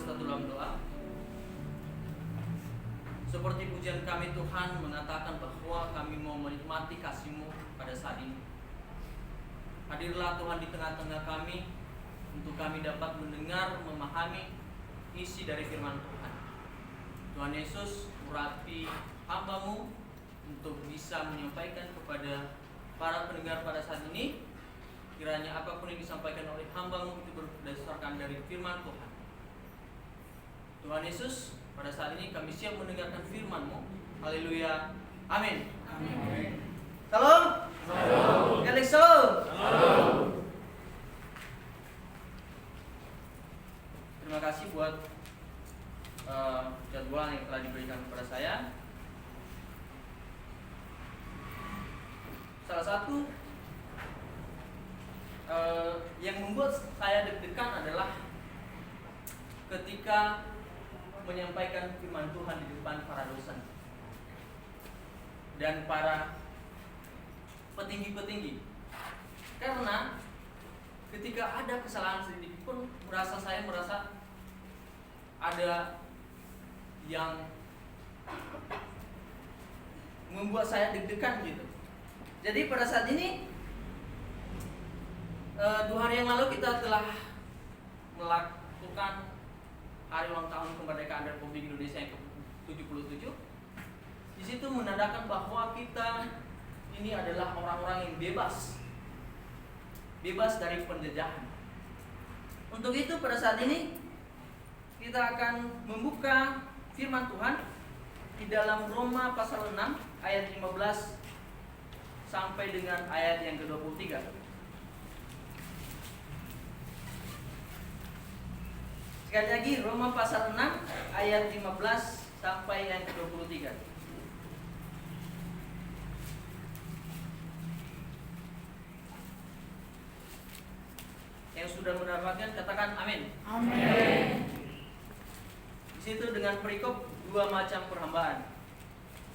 bersatu dalam doa. Seperti pujian kami Tuhan mengatakan bahwa kami mau menikmati kasih-Mu pada saat ini. Hadirlah Tuhan di tengah-tengah kami untuk kami dapat mendengar, memahami isi dari firman Tuhan. Tuhan Yesus, urapi hamba-Mu untuk bisa menyampaikan kepada para pendengar pada saat ini. Kiranya apapun yang disampaikan oleh hamba-Mu itu berdasarkan dari firman Tuhan. Tuhan Yesus, pada saat ini kami siap mendengarkan firman-Mu. Haleluya. Amin. Amin. Salam. Salam. Galak salam. Salam. Terima kasih buat jadwal yang telah diberikan kepada saya. Salah satu yang membuat saya deg-degan adalah ketika menyampaikan firman Tuhan di depan para dosen dan para petinggi-petinggi. Karena ketika ada kesalahan sedikit pun saya merasa ada yang membuat saya deg-degan gitu. Jadi pada saat ini 2 hari yang lalu kita telah melakukan hari ulang tahun kemerdekaan Republik Indonesia yang ke-77. Di situ menandakan bahwa kita ini adalah orang-orang yang bebas dari penjajahan. Untuk itu pada saat ini kita akan membuka firman Tuhan di dalam Roma pasal 6 ayat 15 sampai dengan ayat yang ke-23. Sekali lagi Roma pasal 6 ayat 15 sampai yang ke-23. Yang sudah mendapatkan katakan amin. Amin. Di situ dengan perikop 2 macam perhambaan.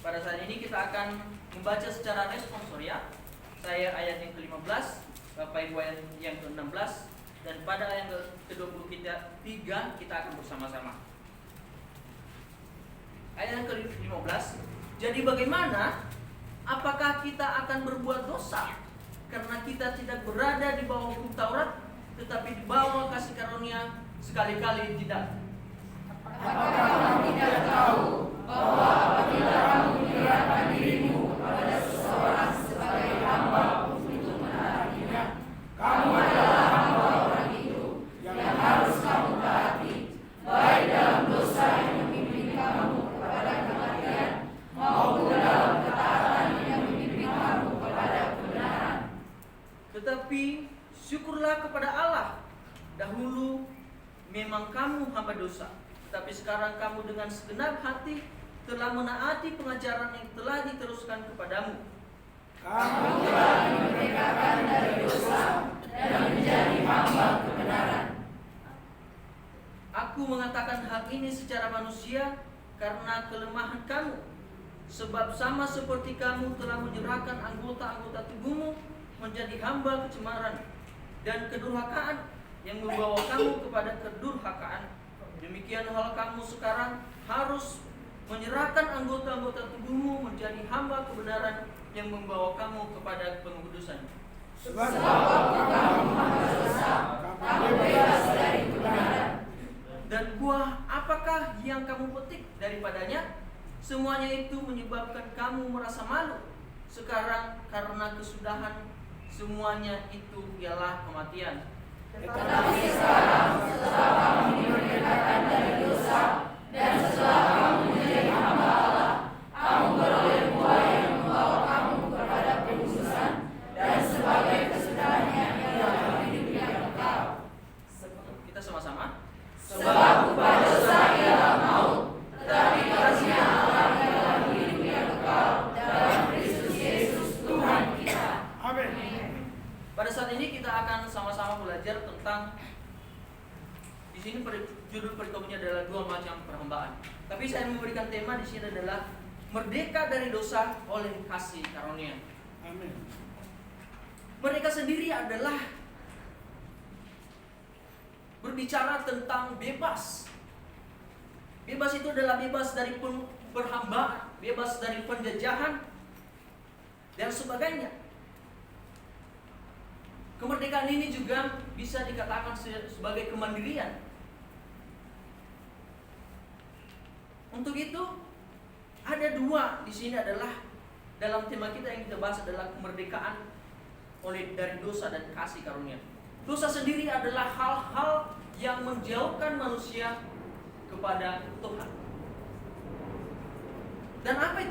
Pada saat ini kita akan membaca secara responsorial. Saya ayat yang ke-15, Bapak Ibu ayat yang ke-16. Dan pada ayat ke-23 kita akan bersama-sama. Ayat yang ke-15. Jadi bagaimana? Apakah kita akan berbuat dosa karena kita tidak berada di bawah hukum Taurat, tetapi di bawah kasih karunia? Sekali-kali tidak. Apakah kamu tidak tahu bahwa apabila kamu menyerahkan dirimu kepada seseorang sebagai hamba untuk menaatinya, kamu adalah hamba orang itu yang harus kamu taati, baik dalam dosa yang memimpin kamu kepada kematian maupun dalam ketaatan yang memimpin kamu kepada kebenaran. Tetapi syukurlah kepada Allah. Dahulu memang kamu hamba dosa, tetapi sekarang kamu dengan segenap hati telah menaati pengajaran yang telah diteruskan kepadamu. Kamu telah dimerdekakan dari dosa dan menjadi hamba kebenaran. Aku mengatakan hal ini secara manusia karena kelemahan kamu. Sebab sama seperti kamu telah menyerahkan anggota-anggota tubuhmu menjadi hamba kecemaran dan kedurhakaan yang membawa kamu kepada kedurhakaan, demikian hal kamu sekarang harus menyerahkan anggota-anggota tubuhmu menjadi hamba kebenaran yang membawa kamu kepada pengudusan. Sebab kamu hamba dosa, kamu bebas dari kebenaran. Dan buah apakah yang kamu petik daripadanya? Semuanya itu menyebabkan kamu merasa malu. Sekarang karena kesudahan semuanya itu ialah kematian. Tetapi sekarang setelah kamu dimerdekakan dari dosa dan setelah kamu menjadi hamba Allah, kamu beroleh buah yang membawa kamu kepada pengudusan dan sebagai kesudahannya ialah hidup yang kekal. Kita sama-sama. Sebab upah dosa ialah maut, tetapi karunia Allah ialah hidup yang kekal dalam Kristus Yesus Tuhan kita. Amin. Pada saat ini kita akan sama-sama belajar tentang, di sini judul perikopnya adalah 2 macam perhambaan. Tapi saya memberikan tema di sini adalah merdeka dari dosa oleh kasih karunia. Amin. Merdeka sendiri adalah berbicara tentang bebas Bebas itu adalah bebas dari perhambaan, bebas dari penjajahan, dan sebagainya. Kemerdekaan ini juga bisa dikatakan sebagai kemandirian. Untuk itu ada dua di sini adalah dalam tema kita yang kita bahas adalah kemerdekaan dari dosa dan kasih karunia. Dosa sendiri adalah hal-hal yang menjauhkan manusia kepada Tuhan. Dan apa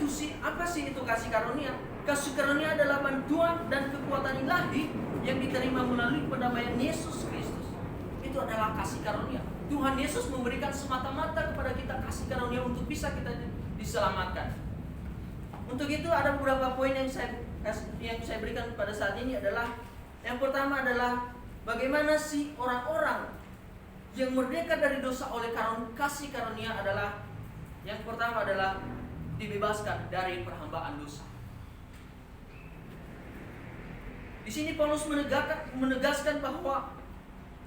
sih itu kasih karunia? Kasih karunia adalah bantuan dan kekuatan ilahi yang diterima melalui pendamaian Yesus Kristus. Itu adalah kasih karunia. Tuhan Yesus memberikan semata-mata kepada kita kasih karunia untuk bisa kita diselamatkan. Untuk itu ada beberapa poin yang saya berikan pada saat ini adalah, yang pertama adalah bagaimana sih orang-orang yang merdeka dari dosa oleh kasih karunia adalah, yang pertama adalah dibebaskan dari perhambaan dosa. Di sini Paulus menegaskan bahwa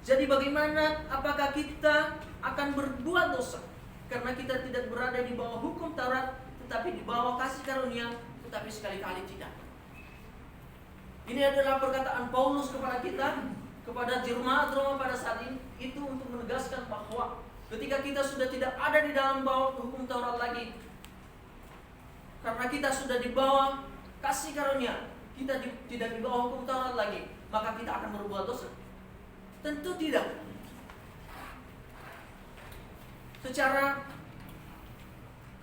jadi bagaimana apakah kita akan berbuat dosa karena kita tidak berada di bawah hukum Taurat tetapi di bawah kasih karunia, tetapi sekali-kali tidak. Ini adalah perkataan Paulus kepada kita, kepada jemaat Roma pada saat ini, itu untuk menegaskan bahwa ketika kita sudah tidak ada di dalam bawah hukum Taurat lagi, karena kita sudah di bawah kasih karunia, kita tidak di bawah hukum Taurat lagi, maka kita akan berbuat dosa? Tentu tidak.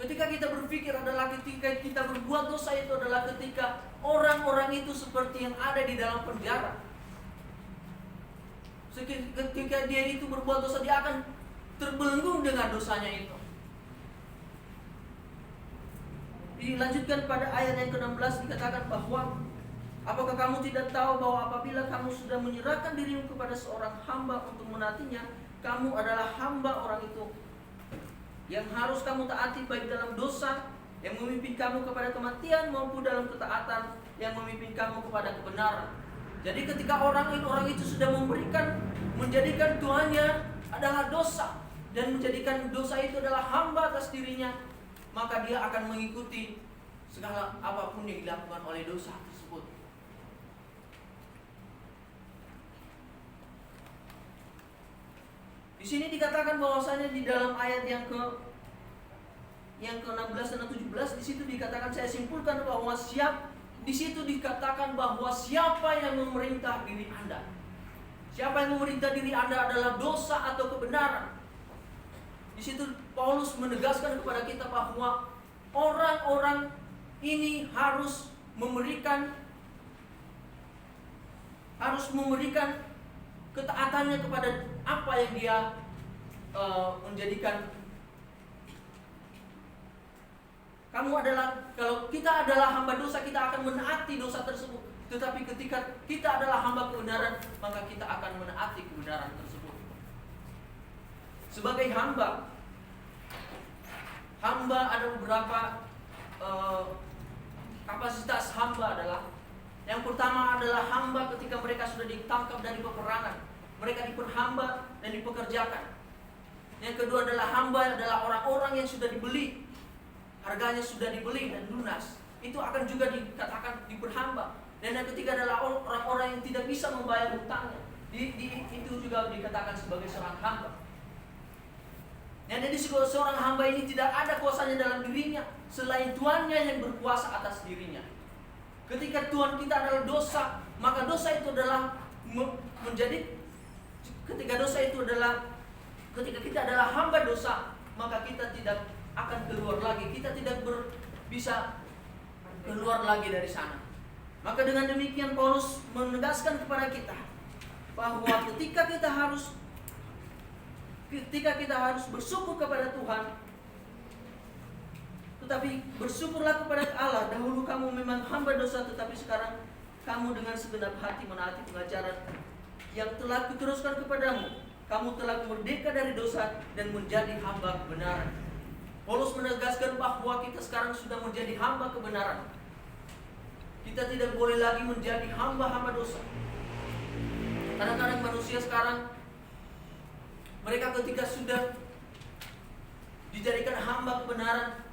Ketika kita berpikir adalah ketika kita berbuat dosa itu adalah ketika orang-orang itu seperti yang ada di dalam penjara. Ketika dia itu berbuat dosa, dia akan terbelenggu dengan dosanya itu. Dilanjutkan pada ayat yang ke-16 dikatakan bahwa apakah kamu tidak tahu bahwa apabila kamu sudah menyerahkan dirimu kepada seorang hamba untuk menaatinya, kamu adalah hamba orang itu yang harus kamu taati baik dalam dosa yang memimpin kamu kepada kematian maupun dalam ketaatan yang memimpin kamu kepada kebenaran. Jadi ketika orang itu sudah menjadikan Tuhannya adalah dosa dan menjadikan dosa itu adalah hamba atas dirinya, maka dia akan mengikuti segala apapun yang dilakukan oleh dosa tersebut. Di sini dikatakan bahwasanya di dalam ayat yang ke-16 dan 17 di situ dikatakan, saya simpulkan bahwa di situ dikatakan bahwa siapa yang memerintah diri Anda. Siapa yang memerintah diri Anda adalah dosa atau kebenaran. Di situ Paulus menegaskan kepada kita bahwa orang-orang ini harus memberikan ketaatannya kepada apa yang dia menjadikan. Kalau kita adalah hamba dosa, kita akan menaati dosa tersebut. Tetapi ketika kita adalah hamba kebenaran, maka kita akan menaati kebenaran tersebut. Sebagai hamba ada beberapa kapasitas hamba adalah, yang pertama adalah hamba ketika mereka sudah ditangkap dari peperangan, mereka diperhamba dan dipekerjakan. Yang kedua adalah hamba adalah orang-orang yang sudah dibeli, harganya sudah dibeli dan lunas, itu akan juga dikatakan diperhamba. Dan yang ketiga adalah orang-orang yang tidak bisa membayar hutangnya, itu juga dikatakan sebagai seorang hamba. Dan jadi seorang hamba ini tidak ada kuasanya dalam dirinya selain Tuhannya yang berkuasa atas dirinya. Ketika Tuhan kita adalah dosa, maka dosa itu adalah ketika kita adalah hamba dosa, maka kita tidak akan keluar lagi, kita tidak bisa keluar lagi dari sana. Maka dengan demikian Paulus menegaskan kepada kita bahwa ketika kita harus bersyukur kepada Tuhan, tetapi bersyukurlah kepada Allah. Dahulu kamu memang hamba dosa, tetapi sekarang kamu dengan segenap hati menaati pengajaran yang telah kuteruskan kepadamu. Kamu telah merdeka dari dosa dan menjadi hamba kebenaran. Paulus menegaskan bahwa kita sekarang sudah menjadi hamba kebenaran. Kita tidak boleh lagi menjadi hamba-hamba dosa. Kadang-kadang manusia sekarang, mereka ketika sudah dijadikan hamba kebenaran,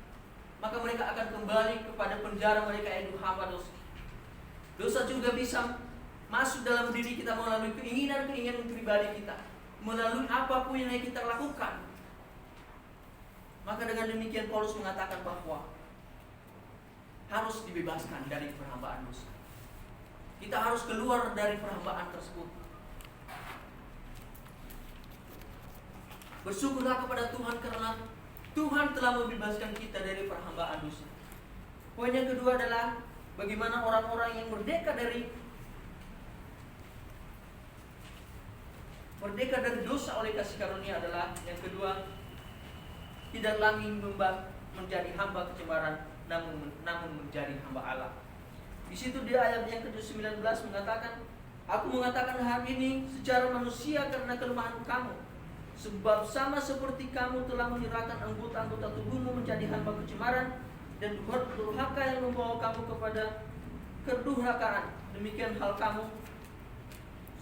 maka mereka akan kembali kepada penjara mereka, yaitu hamba dosa. Dosa juga bisa masuk dalam diri kita melalui keinginan-keinginan pribadi kita, melalui apapun yang kita lakukan. Maka dengan demikian Paulus mengatakan bahwa harus dibebaskan dari perhambaan dosa. Kita harus keluar dari perhambaan tersebut. Bersyukurlah kepada Tuhan karena Tuhan telah membebaskan kita dari perhambaan dosa. Poin yang kedua adalah bagaimana orang-orang yang merdeka dari dosa oleh kasih karunia adalah yang kedua, tidak lagi menjadi hamba kecemaran, namun menjadi hamba Allah. Di situ di ayat yang ke-19 mengatakan, aku mengatakan hal ini secara manusia karena kelemahan kamu, sebab sama seperti kamu telah menyerahkan anggota-anggota tubuhmu menjadi hamba kecemaran dan durhaka yang membawa kamu kepada kedurhakaan, demikian hal kamu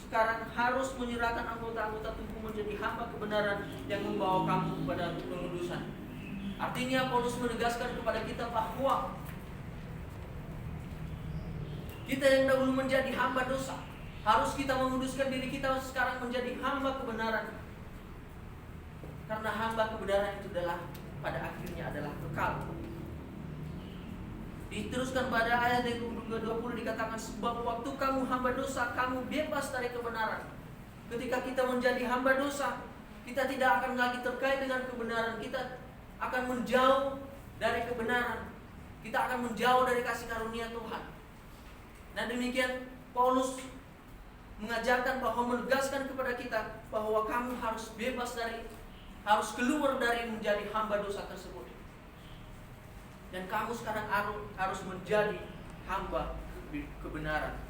sekarang harus menyerahkan anggota-anggota tubuh menjadi hamba kebenaran yang membawa kamu kepada pengudusan. Artinya Paulus menegaskan kepada kita bahwa kita yang dahulu menjadi hamba dosa, harus kita menguduskan diri kita sekarang menjadi hamba kebenaran. Karena hamba kebenaran itu adalah pada akhirnya adalah kekal. Diteruskan pada ayat yang ke-20 dikatakan, sebab waktu kamu hamba dosa, kamu bebas dari kebenaran. Ketika kita menjadi hamba dosa, kita tidak akan lagi terkait dengan kebenaran. Kita akan menjauh dari kebenaran. Kita akan menjauh dari kasih karunia Tuhan. Nah demikian Paulus mengajarkan bahwa menegaskan kepada kita bahwa kamu harus bebas harus keluar dari menjadi hamba dosa tersebut. Dan kamu sekarang harus menjadi hamba kebenaran.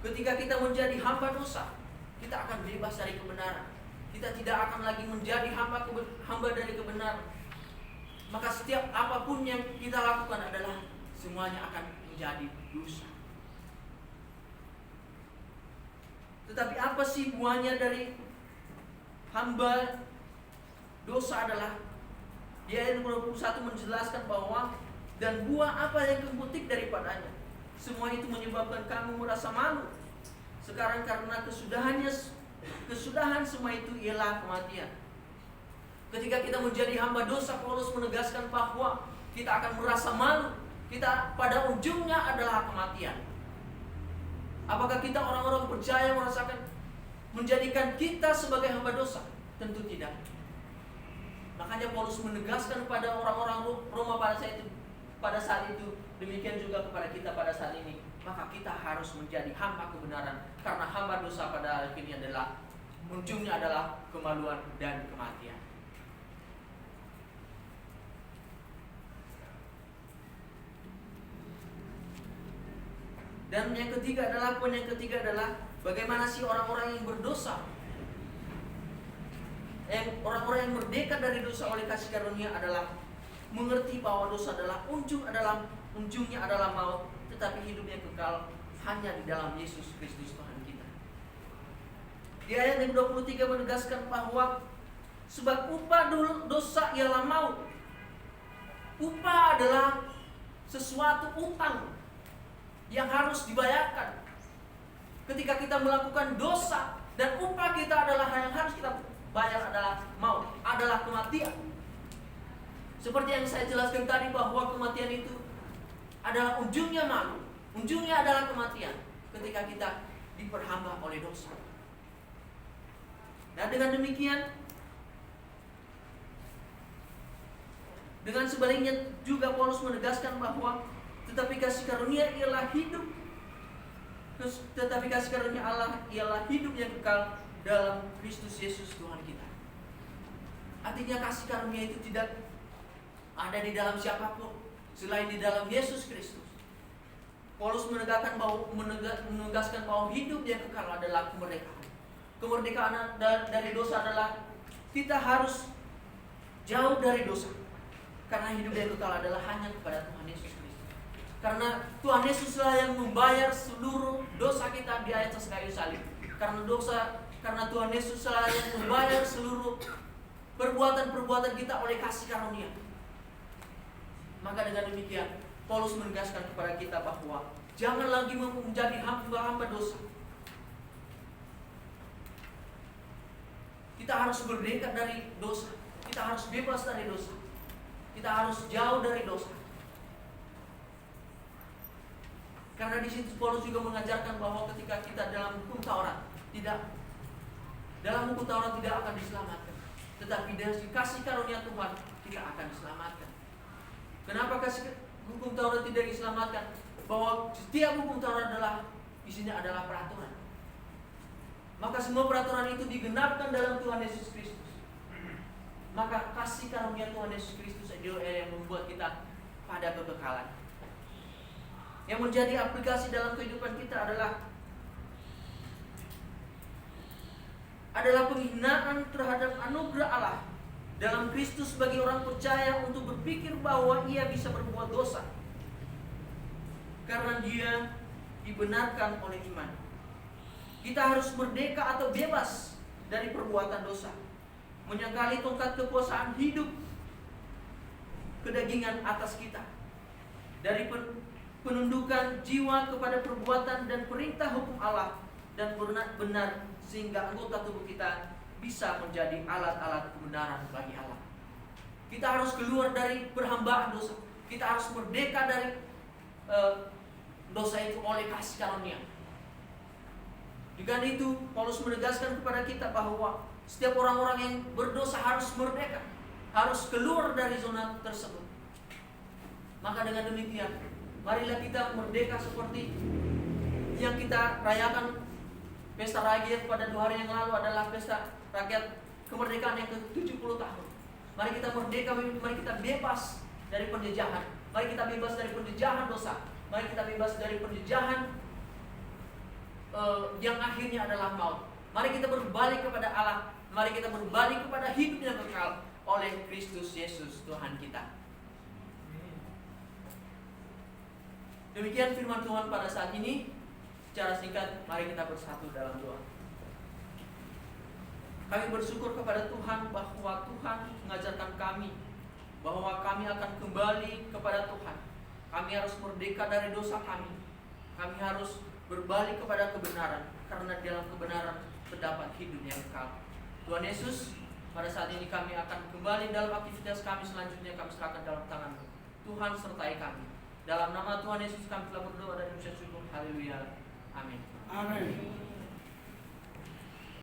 Ketika kita menjadi hamba dosa, kita akan bebas dari kebenaran. Kita tidak akan lagi menjadi hamba dari kebenaran. Maka setiap apapun yang kita lakukan adalah semuanya akan menjadi dosa. Tetapi apa sih buahnya dari hamba dosa adalah, di ayat 21 menjelaskan bahwa dan buah apa yang kamu petik daripadanya, semua itu menyebabkan kamu merasa malu. Sekarang karena kesudahan semua itu ialah kematian. Ketika kita menjadi hamba dosa, Paulus menegaskan bahwa kita akan merasa malu. Kita pada ujungnya adalah kematian. Apakah kita orang-orang percaya merasakan menjadikan kita sebagai hamba dosa? Tentu tidak. Makanya Paulus menegaskan pada orang-orang Roma pada saat itu, demikian juga kepada kita pada saat ini. Maka kita harus menjadi hamba kebenaran, karena hamba dosa pada akhirnya adalah ujungnya adalah kemaluan dan kematian. Dan poin yang ketiga adalah bagaimana sih orang-orang yang berdosa, orang-orang yang merdeka dari dosa oleh kasih karunia adalah mengerti bahwa dosa ujungnya adalah maut, tetapi hidup yang kekal hanya di dalam Yesus Kristus Tuhan kita. Di ayat yang 23 menegaskan bahwa sebab upah dosa ialah maut. Upah adalah sesuatu utang yang harus dibayarkan. Ketika kita melakukan dosa dan upah kita adalah yang harus kita bayar adalah maut, adalah kematian. Seperti yang saya jelaskan tadi bahwa kematian itu adalah ujungnya malu, ujungnya adalah kematian ketika kita diperhamba oleh dosa. Nah dengan demikian, dengan sebaliknya juga Paulus menegaskan bahwa tetapi kasih karunia ialah hidup. Tetapi kasih karunia Allah ialah hidup yang kekal dalam Kristus Yesus Tuhan kita. Artinya kasih karunia itu tidak ada di dalam siapapun selain di dalam Yesus Kristus. Paulus menegaskan bahwa hidup yang kekal adalah kemerdekaan. Kemerdekaan dari dosa adalah kita harus jauh dari dosa. Karena hidup yang kekal adalah hanya kepada Tuhan Yesus Kristus. Karena Tuhan Yesuslah yang membayar seluruh dosa kita di atas kayu salib. Karena Tuhan Yesuslah yang membayar seluruh perbuatan-perbuatan kita oleh kasih karunia. Maka dengan demikian Paulus menegaskan kepada kita bahwa jangan lagi menjadi hamba-hamba dosa. Kita harus berdekat dari dosa. Kita harus bebas dari dosa. Kita harus jauh dari dosa. Karena di situ Paulus juga mengajarkan bahwa ketika kita dalam hukum Taurat, dalam hukum Taurat tidak akan diselamatkan. Tetapi dari kasih karunia Tuhan kita akan diselamatkan. Kenapa hukum Taurat tidak diselamatkan? Bahwa setiap hukum Taurat isinya adalah peraturan. Maka semua peraturan itu digenapkan dalam Tuhan Yesus Kristus. Maka kasih karunia Tuhan Yesus Kristus adalah yang membuat kita pada kekekalan. Yang menjadi aplikasi dalam kehidupan kita adalah penghinaan terhadap anugerah Allah dalam Kristus bagi orang percaya untuk berpikir bahwa ia bisa berbuat dosa karena dia dibenarkan oleh iman. Kita harus merdeka atau bebas dari perbuatan dosa, menyangkali tongkat kekuasaan hidup kedagingan atas kita, dari penundukan jiwa kepada perbuatan dan perintah hukum Allah dan benar, sehingga anggota tubuh kita bisa menjadi alat-alat kebenaran bagi Allah. Kita harus keluar dari perhambaan dosa. Kita harus merdeka dari dosa itu oleh kasih karunia. Dengan itu Paulus menegaskan kepada kita bahwa setiap orang-orang yang berdosa harus merdeka, harus keluar dari zona tersebut. Maka dengan demikian, marilah kita merdeka seperti yang kita rayakan pesta rakyat pada 2 hari yang lalu adalah pesta rakyat kemerdekaan yang ke-70 tahun. Mari kita merdeka, mari kita bebas dari penjajahan. Mari kita bebas dari penjajahan dosa. Mari kita bebas dari penjajahan yang akhirnya adalah maut. Mari kita berbalik kepada Allah. Mari kita berbalik kepada hidup yang kekal oleh Kristus Yesus Tuhan kita. Demikian firman Tuhan pada saat ini. Secara singkat, mari kita bersatu dalam doa. Kami bersyukur kepada Tuhan bahwa Tuhan mengajarkan kami bahwa kami akan kembali kepada Tuhan. Kami harus merdeka dari dosa kami. Kami harus berbalik kepada kebenaran, karena dalam kebenaran terdapat hidup yang kekal. Tuhan Yesus, pada saat ini kami akan kembali dalam aktivitas kami selanjutnya. Kami serahkan dalam tangan-Mu. Tuhan sertai kami. Dalam nama Tuhan Yesus kami telah berdoa dan mengucap syukur. Haleluya. Amin. Amin.